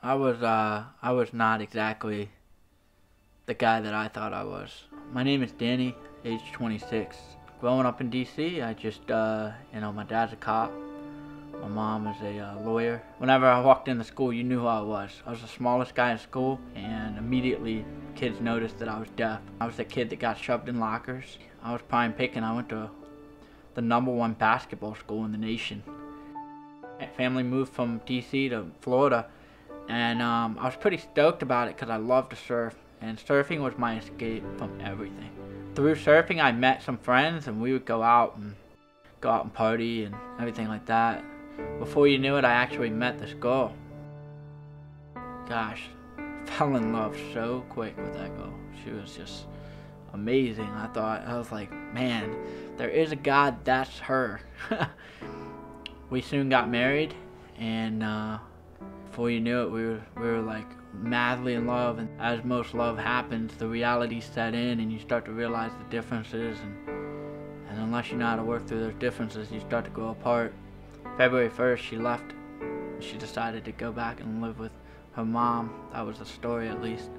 I was not exactly the guy that I thought I was. My name is Danny, age 26. Growing up in DC, I just, my dad's a cop. My mom is a lawyer. Whenever I walked into school, you knew who I was. I was the smallest guy in school, and immediately kids noticed that I was deaf. I was the kid that got shoved in lockers. I was prime picking. I went to the #1 basketball school in the nation. My family moved from DC to Florida, and I was pretty stoked about it because I love to surf, and surfing was my escape from everything. Through surfing, I met some friends, and we would go out and party and everything like that. Before you knew it, I actually met this girl. Gosh, fell in love so quick with that girl. She was just amazing. I was like, man, there is a God, that's her. We soon got married, and before you knew it, we were like madly in love. And as most love happens, the reality set in, and you start to realize the differences, and unless you know how to work through those differences, you start to grow apart. February 1st, she left. She decided to go back and live with her mom. That was the story, at least.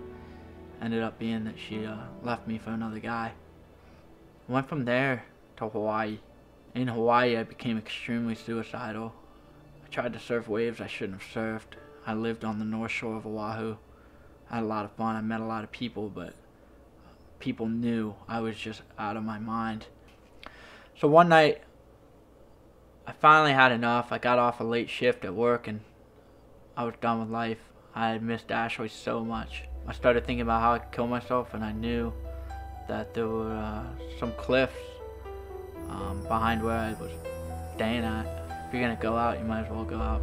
Ended up being that she left me for another guy. Went from there to Hawaii. In Hawaii, I became extremely suicidal. I tried to surf waves I shouldn't have surfed. I lived on the north shore of Oahu. I had a lot of fun. I met a lot of people, but people knew I was just out of my mind. So one night, I finally had enough. I got off a late shift at work, and I was done with life. I had missed Ashley so much. I started thinking about how I could kill myself, and I knew that there were some cliffs behind where I was staying at. If you're gonna go out, you might as well go out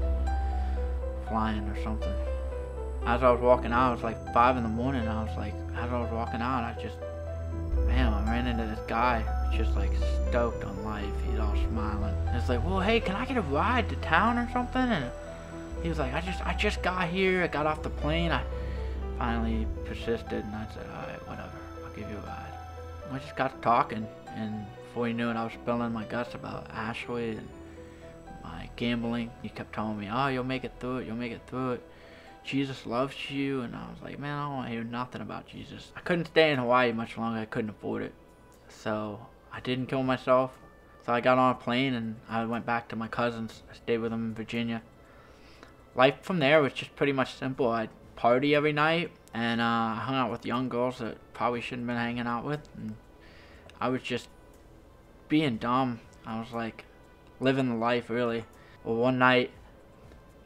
flying or something. As I was walking out, it was like 5 in the morning. As I was walking out, I ran into this guy, just like stoked on life. He's all smiling. It's like, well, hey, can I get a ride to town or something? And he was like, I just got here. I got off the plane. I finally persisted, and I said, all right, whatever. I'll give you a ride. I just got to talking, and before you knew it, I was spilling my guts about Ashley and my gambling. He kept telling me, oh, you'll make it through it. You'll make it through it. Jesus loves you. And I was like, man, I don't want to hear nothing about Jesus. I couldn't stay in Hawaii much longer. I couldn't afford it. So I didn't kill myself. So I got on a plane, and I went back to my cousins. I stayed with them in Virginia. Life from there was just pretty much simple. I'd party every night, and I hung out with young girls that probably shouldn't have been hanging out with. And I was just being dumb. I was like living the life, really. Well, one night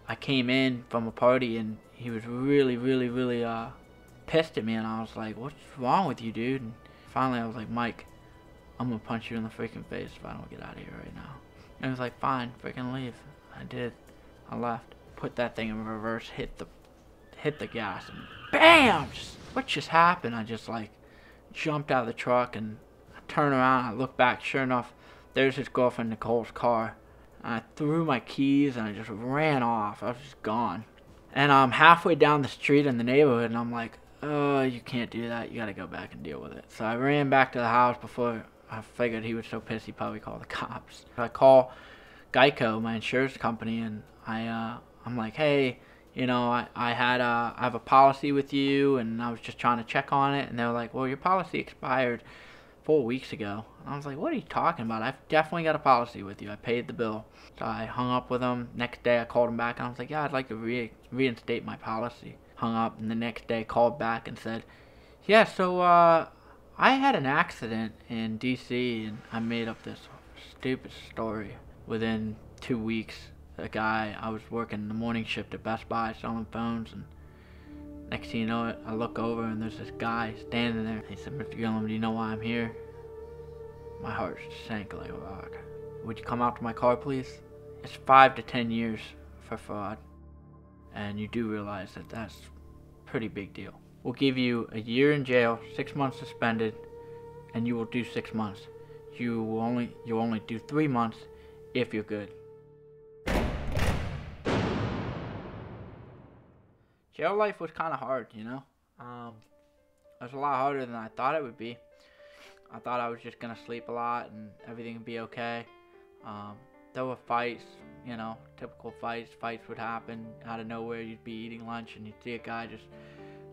I came in from a party, and he was really pissed at me, and I was like, what's wrong with you, dude? And finally I was like, Mike, I'm gonna punch you in the freaking face if I don't get out of here right now. And he was like, fine, freaking leave. I did. I left. Put that thing in reverse, hit the gas, and BAM! What just happened? I just like jumped out of the truck, and I turn around, I look back, sure enough, there's his girlfriend Nicole's car. And I threw my keys, and I just ran off. I was just gone. And I'm halfway down the street in the neighborhood, and I'm like, oh, you can't do that. You gotta go back and deal with it. So I ran back to the house before I figured he was so pissed he probably called the cops. I call Geico, my insurance company, and I'm like, hey, I have a policy with you, and I was just trying to check on it. And they were like, well, your policy expired 4 weeks ago. And I was like, what are you talking about? I've definitely got a policy with you. I paid the bill. So I hung up with him. Next day I called him back, and I was like, yeah, I'd like to reinstate my policy. Hung up, and the next day called back and said, yeah, so I had an accident in DC, and I made up this stupid story. Within 2 weeks, I was working the morning shift at Best Buy selling phones, and next thing you know it, I look over, and there's this guy standing there. He said, Mr. Gillum, do you know why I'm here? My heart sank like a rock. Would you come out to my car, please? It's 5 to 10 years for fraud. And you do realize that that's a pretty big deal. We'll give you a year in jail, 6 months suspended, and you will do 6 months. You'll only do 3 months if you're good. Jail life was kind of hard, It was a lot harder than I thought it would be. I thought I was just going to sleep a lot and everything would be okay. There were fights you know, typical fights would happen out of nowhere. You'd be eating lunch and you'd see a guy just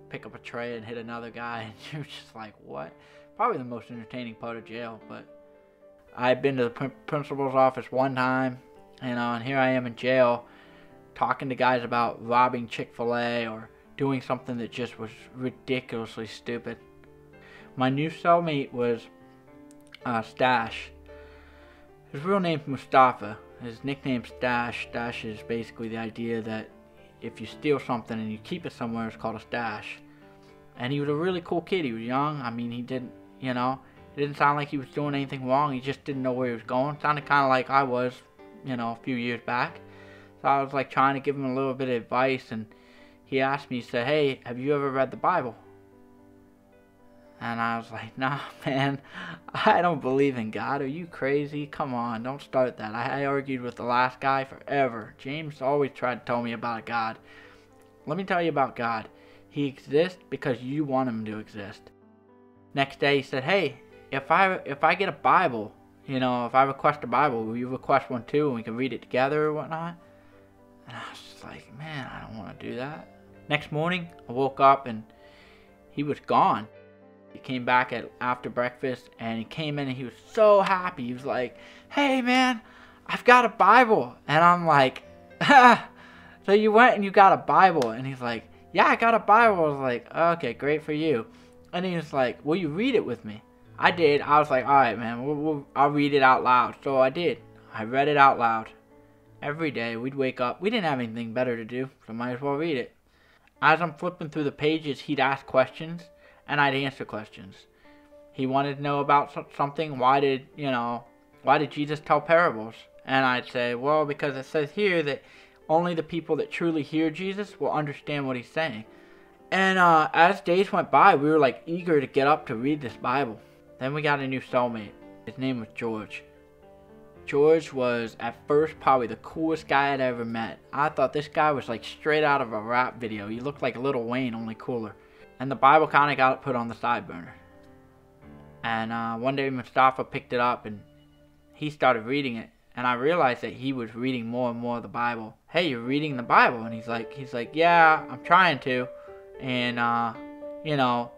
pick up a tray and hit another guy, and you're just like, what? Probably the most entertaining part of jail. But I'd been to the principal's office one time, you know, and here I am in jail talking to guys about robbing Chick-fil-A or doing something that just was ridiculously stupid. My new cellmate was Stash. His real name's Mustafa. His nickname's Stash. Stash is basically the idea that if you steal something and you keep it somewhere, it's called a stash. And he was a really cool kid. He was young. I mean, he didn't, you know, it didn't sound like he was doing anything wrong. He just didn't know where he was going. Sounded kind of like I was, you know, a few years back. So I was like trying to give him a little bit of advice, and he asked me, he said, hey, have you ever read the Bible? And I was like, nah, man, I don't believe in God. Are you crazy? Come on, don't start that. I argued with the last guy forever. James always tried to tell me about a God. Let me tell you about God. He exists because you want him to exist. Next day he said, hey, if I get a Bible, you know, if I request a Bible, will you request one too and we can read it together or whatnot? And I was just like, man, I don't want to do that. Next morning, I woke up and he was gone. He came back after breakfast, and he came in and he was so happy. He was like, hey man, I've got a Bible. And I'm like, so you went and you got a Bible? And he's like, yeah, I got a Bible. I was like, okay, great for you. And he was like, will you read it with me? I did. I was like, alright man, I'll read it out loud. So I did. I read it out loud. Every day we'd wake up. We didn't have anything better to do, so might as well read it. As I'm flipping through the pages, he'd ask questions, and I'd answer questions. He wanted to know about something. Why did Jesus tell parables? And I'd say, well, because it says here that only the people that truly hear Jesus will understand what he's saying. And as days went by, we were like eager to get up to read this Bible. Then we got a new cellmate. His name was George. George was at first probably the coolest guy I'd ever met. I thought this guy was like straight out of a rap video. He looked like Lil Wayne, only cooler. And the Bible kind of got put on the side burner. And one day Mustafa picked it up and he started reading it. And I realized that he was reading more and more of the Bible. Hey, you're reading the Bible? And he's like, yeah, I'm trying to. And, you know,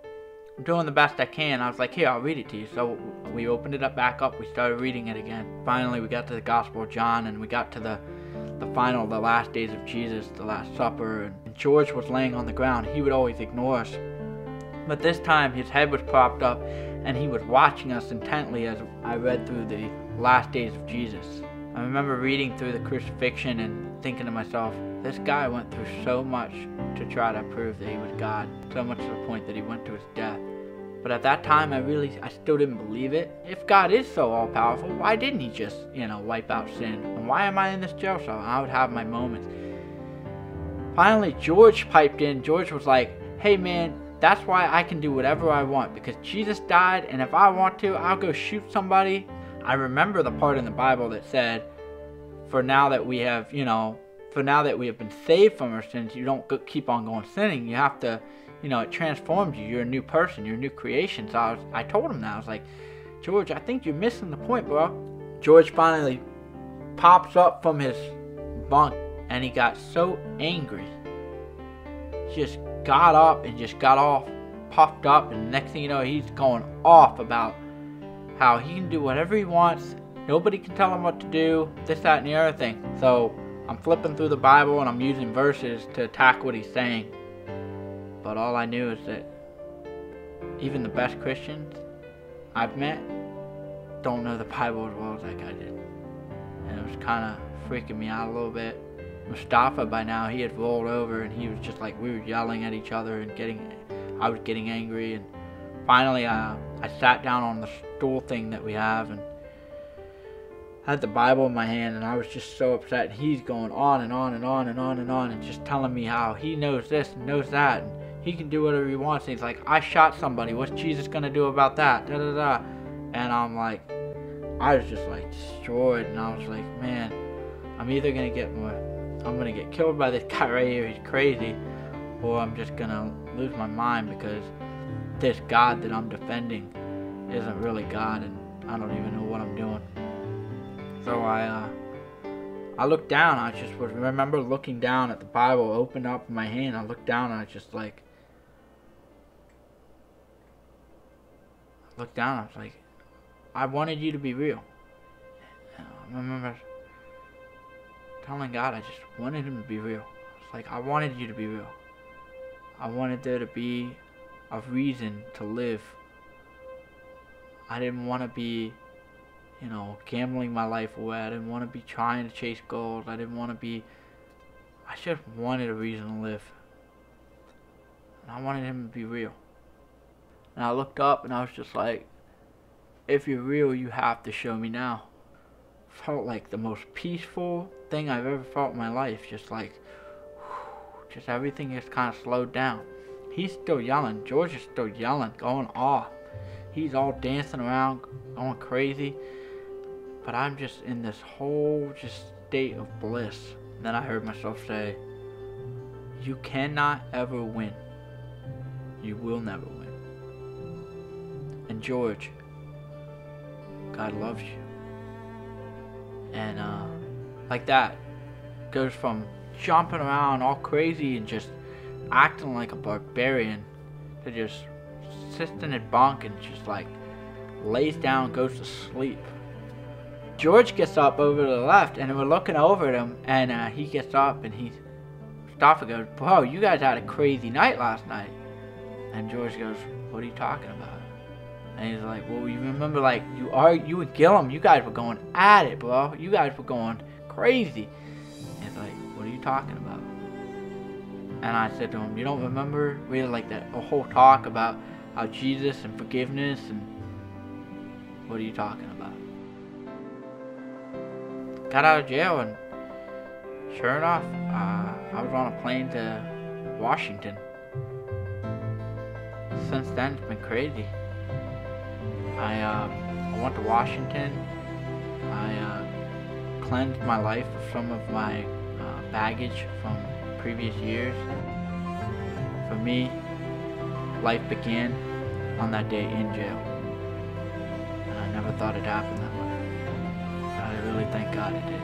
I'm doing the best I can. I was like, here, I'll read it to you. So we opened it up back up. We started reading it again. Finally, we got to the Gospel of John, and we got to the last days of Jesus, the Last Supper. And George was laying on the ground. He would always ignore us. But this time, his head was propped up, and he was watching us intently as I read through the last days of Jesus. I remember reading through the crucifixion and thinking to myself, this guy went through so much to try to prove that he was God, so much to the point that he went to his death. But at that time, I still didn't believe it. If God is so all-powerful, why didn't he just, wipe out sin? And why am I in this jail cell? I would have my moments. Finally, George piped in. George was like, hey man, that's why I can do whatever I want, because Jesus died, and if I want to, I'll go shoot somebody. I remember the part in the Bible that said, for now that we have been saved from our sins, you don't keep on going sinning. You have to, it transforms you. You're a new person. You're a new creation. So I told him that. I was like, George, I think you're missing the point, bro. George finally pops up from his bunk, and he got so angry. He just got up and just got all puffed up, and next thing you know, he's going off about how he can do whatever he wants. Nobody can tell him what to do, this, that, and the other thing. So I'm flipping through the Bible and I'm using verses to attack what he's saying. But all I knew is that even the best Christians I've met don't know the Bible as well as that guy did. And it was kind of freaking me out a little bit. Mustafa, by now, he had rolled over and he was just like, we were yelling at each other and I was getting angry. And finally, I sat down on the stool thing that we have and I had the Bible in my hand, and I was just so upset. And he's going on and on and on and on and on and just telling me how he knows this and knows that and he can do whatever he wants. And he's like, I shot somebody. What's Jesus going to do about that? Da, da, da. And I'm like, I was just like destroyed. And I was like, man, I'm either going to get killed by this guy right here. He's crazy. Or I'm just going to lose my mind because this God that I'm defending isn't really God. And I don't even know what I'm doing. So I I looked down. I just would remember looking down at the Bible, opened up in my hand. I looked down and I just like, looked down. I was like, I wanted you to be real. And I remember telling God I just wanted him to be real. It's like, I wanted you to be real. I wanted there to be a reason to live. I didn't want to be, you know, gambling my life away. I didn't want to be trying to chase gold. I just wanted a reason to live. And I wanted him to be real. And I looked up and I was just like, if you're real, you have to show me now. Felt like the most peaceful thing I've ever felt in my life. Just like, just everything just kind of slowed down. He's still yelling. George is still yelling, going off. He's all dancing around, going crazy. But I'm just in this whole just state of bliss. And then I heard myself say, you cannot ever win. You will never win. And George, God loves you. And like that, goes from jumping around all crazy and just acting like a barbarian to just sits in his bunk and just like lays down, goes to sleep. George gets up over to the left and we're looking over at him, and he gets up and he stops and goes, bro, you guys had a crazy night last night. And George goes, what are you talking about? And he's like, well, you remember, like, you and Gillum, you guys were going at it, bro. You guys were going crazy. And he's like, what are you talking about? And I said to him, you don't remember really like that whole talk about how Jesus and forgiveness, and what are you talking about? Got out of jail, and sure enough, I was on a plane to Washington. Since then, it's been crazy. I went to Washington. I cleansed my life of some of my baggage from previous years. For me, life began on that day in jail. And I never thought it'd happen that way. But I really thank God it did.